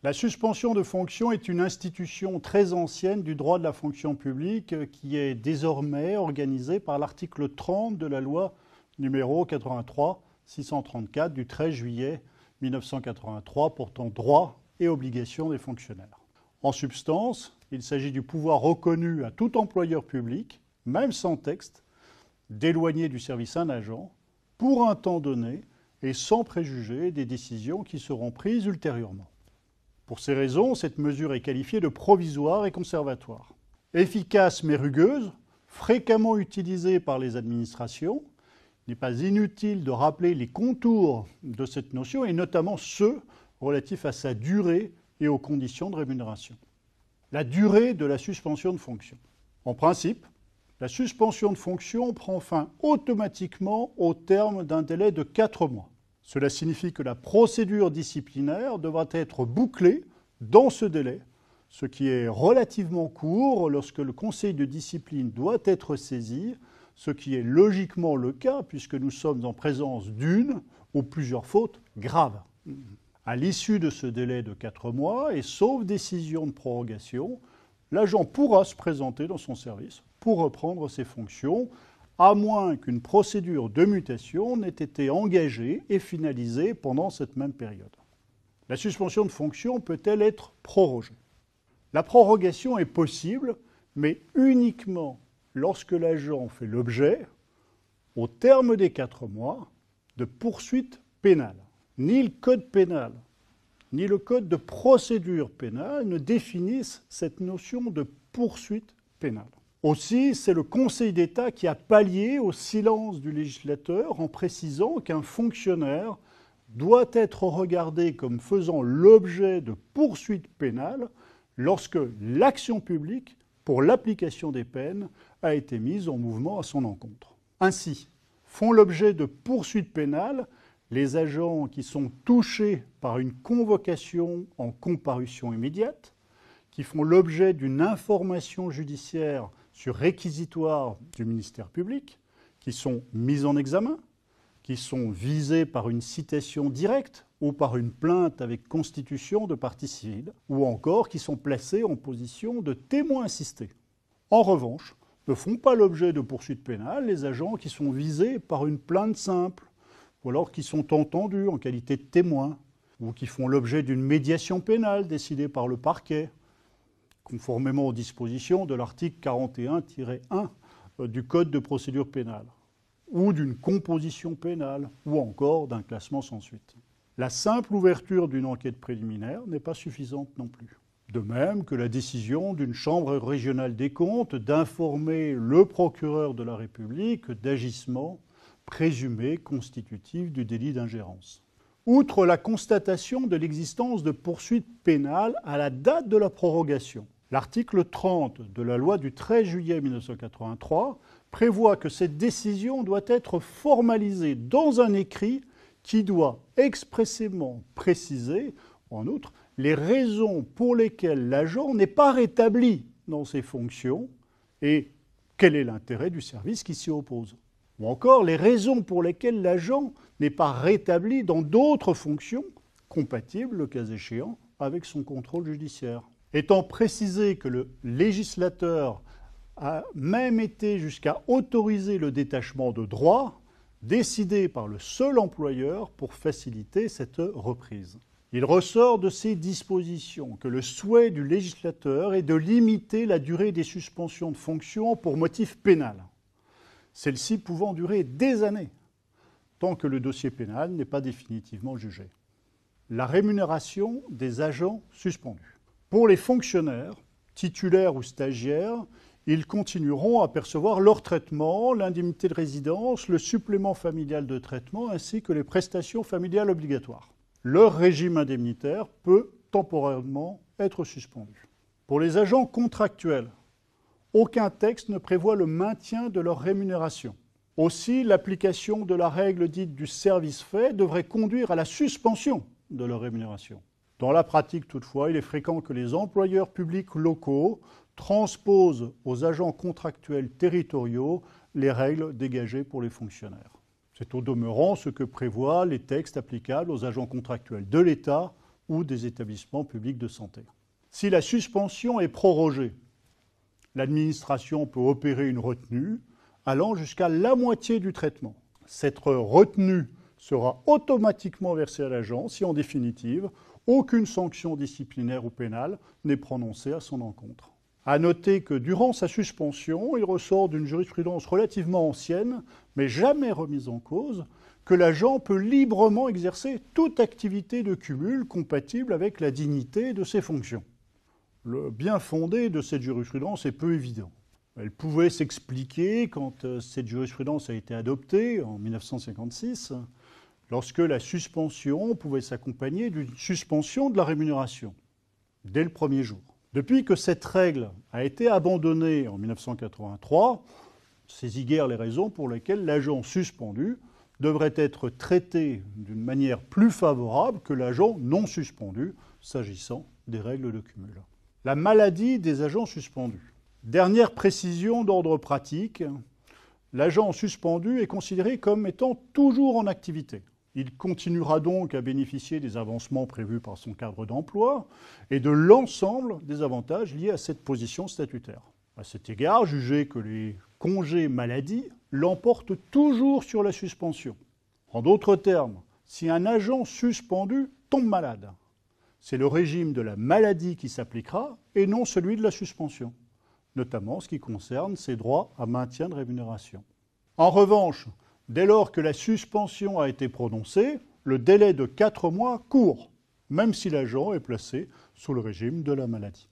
La suspension de fonction est une institution très ancienne du droit de la fonction publique qui est désormais organisée par l'article 30 de la loi numéro 83-634 du 13 juillet 1983 portant droits et obligations des fonctionnaires. En substance, il s'agit du pouvoir reconnu à tout employeur public, même sans texte, d'éloigner du service un agent pour un temps donné et sans préjuger des décisions qui seront prises ultérieurement. Pour ces raisons, cette mesure est qualifiée de provisoire et conservatoire. Efficace mais rugueuse, fréquemment utilisée par les administrations, il n'est pas inutile de rappeler les contours de cette notion et notamment ceux relatifs à sa durée et aux conditions de rémunération. La durée de la suspension de fonction. En principe, la suspension de fonction prend fin automatiquement au terme d'un délai de 4 mois. Cela signifie que la procédure disciplinaire devra être bouclée dans ce délai, ce qui est relativement court lorsque le conseil de discipline doit être saisi, ce qui est logiquement le cas puisque nous sommes en présence d'une ou plusieurs fautes graves. À l'issue de ce délai de 4 mois, et sauf décision de prorogation, l'agent pourra se présenter dans son service pour reprendre ses fonctions, à moins qu'une procédure de mutation n'ait été engagée et finalisée pendant cette même période. La suspension de fonction peut-elle être prorogée? La prorogation est possible, mais uniquement lorsque l'agent fait l'objet, au terme des 4 mois, de poursuites pénales. Ni le code pénal, ni le code de procédure pénale ne définissent cette notion de poursuite pénale. Aussi, c'est le Conseil d'État qui a pallié au silence du législateur en précisant qu'un fonctionnaire doit être regardé comme faisant l'objet de poursuites pénales lorsque l'action publique pour l'application des peines a été mise en mouvement à son encontre. Ainsi, font l'objet de poursuites pénales les agents qui sont touchés par une convocation en comparution immédiate, qui font l'objet d'une information judiciaire sur réquisitoire du ministère public, qui sont mis en examen, qui sont visés par une citation directe ou par une plainte avec constitution de partie civile, ou encore qui sont placés en position de témoins assistés. En revanche, ne font pas l'objet de poursuites pénales les agents qui sont visés par une plainte simple, ou alors qui sont entendus en qualité de témoins, ou qui font l'objet d'une médiation pénale décidée par le parquet, conformément aux dispositions de l'article 41-1 du Code de procédure pénale, ou d'une composition pénale, ou encore d'un classement sans suite. La simple ouverture d'une enquête préliminaire n'est pas suffisante non plus. De même que la décision d'une chambre régionale des comptes d'informer le procureur de la République d'agissements présumés constitutifs du délit d'ingérence. Outre la constatation de l'existence de poursuites pénales à la date de la prorogation, l'article 30 de la loi du 13 juillet 1983 prévoit que cette décision doit être formalisée dans un écrit qui doit expressément préciser, en outre, les raisons pour lesquelles l'agent n'est pas rétabli dans ses fonctions et quel est l'intérêt du service qui s'y oppose. Ou encore les raisons pour lesquelles l'agent n'est pas rétabli dans d'autres fonctions compatibles, le cas échéant, avec son contrôle judiciaire. Étant précisé que le législateur a même été jusqu'à autoriser le détachement de droits décidé par le seul employeur pour faciliter cette reprise. Il ressort de ces dispositions que le souhait du législateur est de limiter la durée des suspensions de fonction pour motif pénal, celles-ci pouvant durer des années, tant que le dossier pénal n'est pas définitivement jugé. La rémunération des agents suspendus. Pour les fonctionnaires, titulaires ou stagiaires, ils continueront à percevoir leur traitement, l'indemnité de résidence, le supplément familial de traitement ainsi que les prestations familiales obligatoires. Leur régime indemnitaire peut temporairement être suspendu. Pour les agents contractuels, aucun texte ne prévoit le maintien de leur rémunération. Aussi, l'application de la règle dite du service fait devrait conduire à la suspension de leur rémunération. Dans la pratique, toutefois, il est fréquent que les employeurs publics locaux transposent aux agents contractuels territoriaux les règles dégagées pour les fonctionnaires. C'est au demeurant ce que prévoient les textes applicables aux agents contractuels de l'État ou des établissements publics de santé. Si la suspension est prorogée, l'administration peut opérer une retenue allant jusqu'à la moitié du traitement. Cette retenue sera automatiquement versée à l'agent si, en définitive, aucune sanction disciplinaire ou pénale n'est prononcée à son encontre. À noter que durant sa suspension, il ressort d'une jurisprudence relativement ancienne, mais jamais remise en cause, que l'agent peut librement exercer toute activité de cumul compatible avec la dignité de ses fonctions. Le bien fondé de cette jurisprudence est peu évident. Elle pouvait s'expliquer quand cette jurisprudence a été adoptée en 1956, lorsque la suspension pouvait s'accompagner d'une suspension de la rémunération, dès le premier jour. Depuis que cette règle a été abandonnée en 1983, saisit guère les raisons pour lesquelles l'agent suspendu devrait être traité d'une manière plus favorable que l'agent non suspendu, s'agissant des règles de cumul. La maladie des agents suspendus. Dernière précision d'ordre pratique, l'agent suspendu est considéré comme étant toujours en activité. Il continuera donc à bénéficier des avancements prévus par son cadre d'emploi et de l'ensemble des avantages liés à cette position statutaire. À cet égard, jugez que les congés maladie l'emportent toujours sur la suspension. En d'autres termes, si un agent suspendu tombe malade, c'est le régime de la maladie qui s'appliquera et non celui de la suspension, notamment en ce qui concerne ses droits à maintien de rémunération. En revanche, dès lors que la suspension a été prononcée, le délai de 4 mois court, même si l'agent est placé sous le régime de la maladie.